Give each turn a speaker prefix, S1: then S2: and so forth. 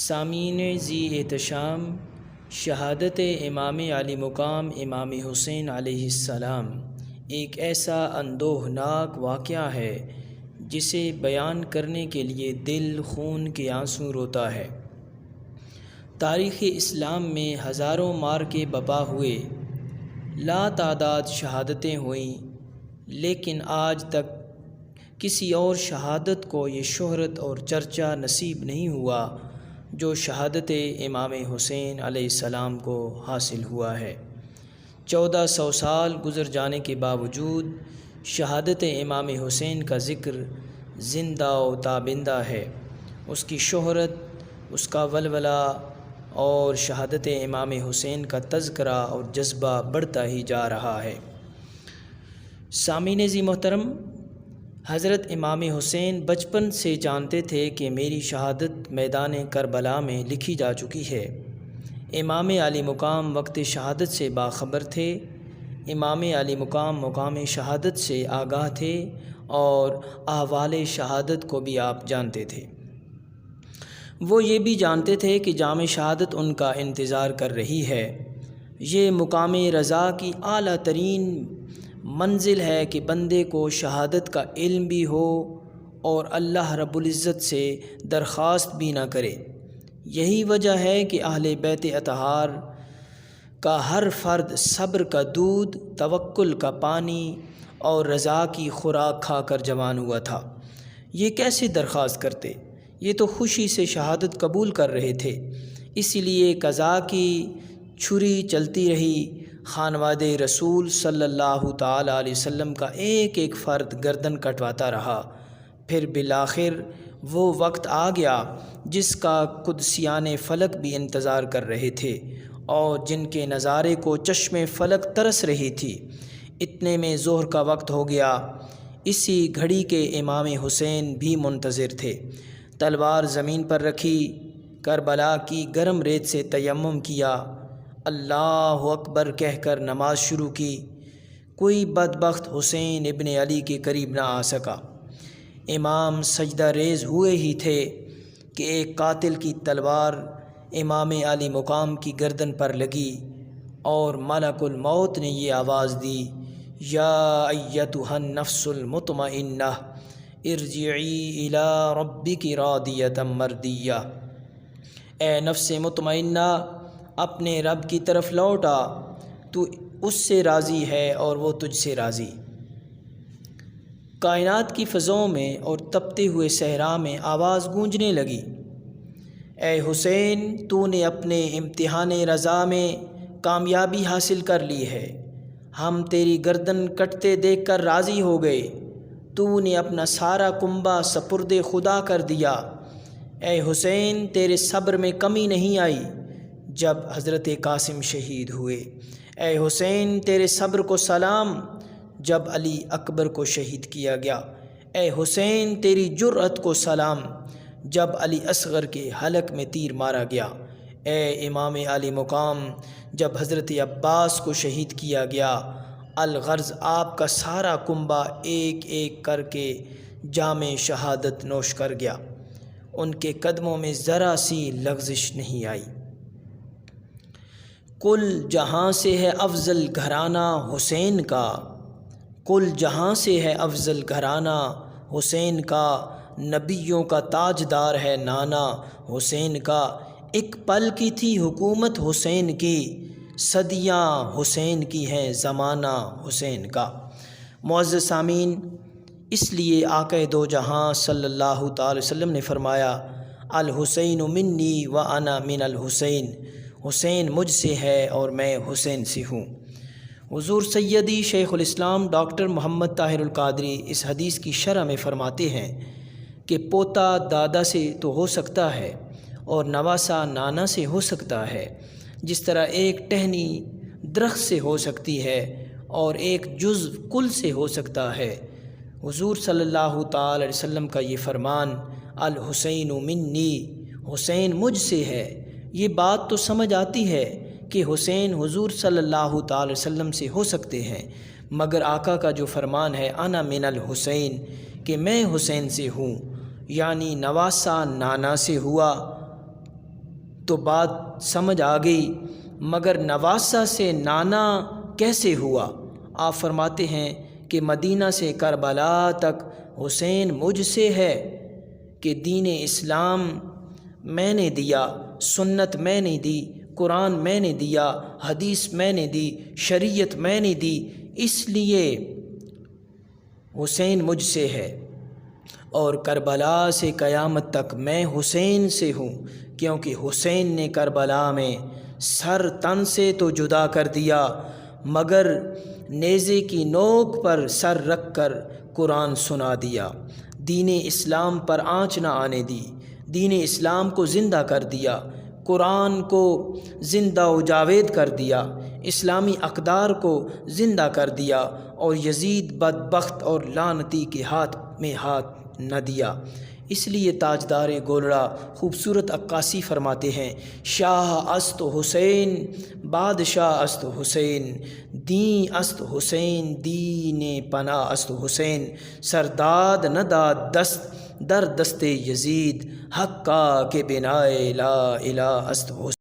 S1: سامعین ذی احتشام، شہادت امام علی مقام امام حسین علیہ السلام ایک ایسا اندوہناک واقعہ ہے جسے بیان کرنے کے لیے دل خون کے آنسو روتا ہے۔ تاریخ اسلام میں ہزاروں مارکے بپا ہوئے، لا تعداد شہادتیں ہوئیں، لیکن آج تک کسی اور شہادت کو یہ شہرت اور چرچا نصیب نہیں ہوا جو شہادت امام حسین علیہ السلام کو حاصل ہوا ہے۔ 1400 سال گزر جانے کے باوجود شہادت امام حسین کا ذکر زندہ و تابندہ ہے۔ اس کی شہرت، اس کا ولولہ اور شہادت امام حسین کا تذکرہ اور جذبہ بڑھتا ہی جا رہا ہے۔ سامعین ذی محترم، حضرت امام حسین بچپن سے جانتے تھے کہ میری شہادت میدان کربلا میں لکھی جا چکی ہے۔ امام علی مقام وقت شہادت سے باخبر تھے، امام علی مقام مقام شہادت سے آگاہ تھے اور احوال شہادت کو بھی آپ جانتے تھے۔ وہ یہ بھی جانتے تھے کہ جام شہادت ان کا انتظار کر رہی ہے۔ یہ مقام رضا کی اعلیٰ ترین منزل ہے کہ بندے کو شہادت کا علم بھی ہو اور اللہ رب العزت سے درخواست بھی نہ کرے۔ یہی وجہ ہے کہ اہل بیت اطہار کا ہر فرد صبر کا دودھ، توکل کا پانی اور رضا کی خوراک کھا کر جوان ہوا تھا۔ یہ کیسے درخواست کرتے؟ یہ تو خوشی سے شہادت قبول کر رہے تھے، اسی لیے قضا کی چھری چلتی رہی۔ خانواد رسول صلی اللہ تعالی علیہ وسلم کا ایک ایک فرد گردن کٹواتا رہا۔ پھر بالآخر وہ وقت آ گیا جس کا قدسیان فلک بھی انتظار کر رہے تھے اور جن کے نظارے کو چشم فلک ترس رہی تھی۔ اتنے میں ظہر کا وقت ہو گیا۔ اسی گھڑی کے امام حسین بھی منتظر تھے۔ تلوار زمین پر رکھی، کربلا کی گرم ریت سے تیمم کیا، اللہ اکبر کہہ کر نماز شروع کی۔ کوئی بدبخت حسین ابن علی کے قریب نہ آ سکا۔ امام سجدہ ریز ہوئے ہی تھے کہ ایک قاتل کی تلوار امام علی مقام کی گردن پر لگی اور ملک الموت نے یہ آواز دی، یا ایتھا النفس المطمئنہ ارجعی الی ربک راضیۃ مردیہ۔ اے نفس مطمئنہ، اپنے رب کی طرف لوٹا، تو اس سے راضی ہے اور وہ تجھ سے راضی۔ کائنات کی فضاؤں میں اور تپتے ہوئے صحرا میں آواز گونجنے لگی، اے حسین، تو نے اپنے امتحان رضا میں کامیابی حاصل کر لی ہے۔ ہم تیری گردن کٹتے دیکھ کر راضی ہو گئے۔ تو نے اپنا سارا کنبہ سپرد خدا کر دیا۔ اے حسین، تیرے صبر میں کمی نہیں آئی جب حضرت قاسم شہید ہوئے۔ اے حسین، تیرے صبر کو سلام جب علی اکبر کو شہید کیا گیا۔ اے حسین، تیری جرأت کو سلام جب علی اصغر کے حلق میں تیر مارا گیا۔ اے امام علی مقام، جب حضرت عباس کو شہید کیا گیا، الغرض آپ کا سارا کنبہ ایک ایک کر کے جام شہادت نوش کر گیا۔ ان کے قدموں میں ذرا سی لغزش نہیں آئی۔ کل جہاں سے ہے افضل گھرانہ حسین کا، کل جہاں سے ہے افضل گھرانہ حسین کا، نبیوں کا تاجدار ہے نانا حسین کا۔ ایک پل کی تھی حکومت حسین کی، صدیاں حسین کی ہیں زمانہ حسین کا۔ معزز سامعین، اس لیے آقا دو جہاں صلی اللہ تعالی وسلم نے فرمایا، الحسین منی وانا من الحسین، حسین مجھ سے ہے اور میں حسین سے ہوں۔ حضور سیدی شیخ الاسلام ڈاکٹر محمد طاہر القادری اس حدیث کی شرح میں فرماتے ہیں کہ پوتا دادا سے تو ہو سکتا ہے اور نواسا نانا سے ہو سکتا ہے، جس طرح ایک ٹہنی درخت سے ہو سکتی ہے اور ایک جزو کل سے ہو سکتا ہے۔ حضور صلی اللہ تعالی علیہ وسلم کا یہ فرمان، الحسین منی، حسین مجھ سے ہے، یہ بات تو سمجھ آتی ہے کہ حسین حضور صلی اللہ تعالی وسلم سے ہو سکتے ہیں، مگر آقا کا جو فرمان ہے انا من الحسین، کہ میں حسین سے ہوں، یعنی نواسا نانا سے ہوا تو بات سمجھ آ گئی، مگر نواسہ سے نانا کیسے ہوا؟ آپ فرماتے ہیں کہ مدینہ سے کربلا تک حسین مجھ سے ہے کہ دین اسلام میں نے دیا، سنت میں نے دی، قرآن میں نے دیا، حدیث میں نے دی، شریعت میں نے دی، اس لیے حسین مجھ سے ہے، اور کربلا سے قیامت تک میں حسین سے ہوں، کیونکہ حسین نے کربلا میں سر تن سے تو جدا کر دیا، مگر نیزے کی نوک پر سر رکھ کر قرآن سنا دیا، دین اسلام پر آنچ نہ آنے دی، دین اسلام کو زندہ کر دیا، قرآن کو زندہ و جاوید کر دیا، اسلامی اقدار کو زندہ کر دیا، اور یزید بدبخت اور لعنتی کے ہاتھ میں ہاتھ نہ دیا۔ اس لیے تاجدار گولڑا خوبصورت عکاسی فرماتے ہیں، شاہ است حسین بادشاہ است حسین، دین است حسین دین پناہ است حسین، سرداد نہ داد دست در دست یزید، حق کا کہ بنائے لا الہ است حسین۔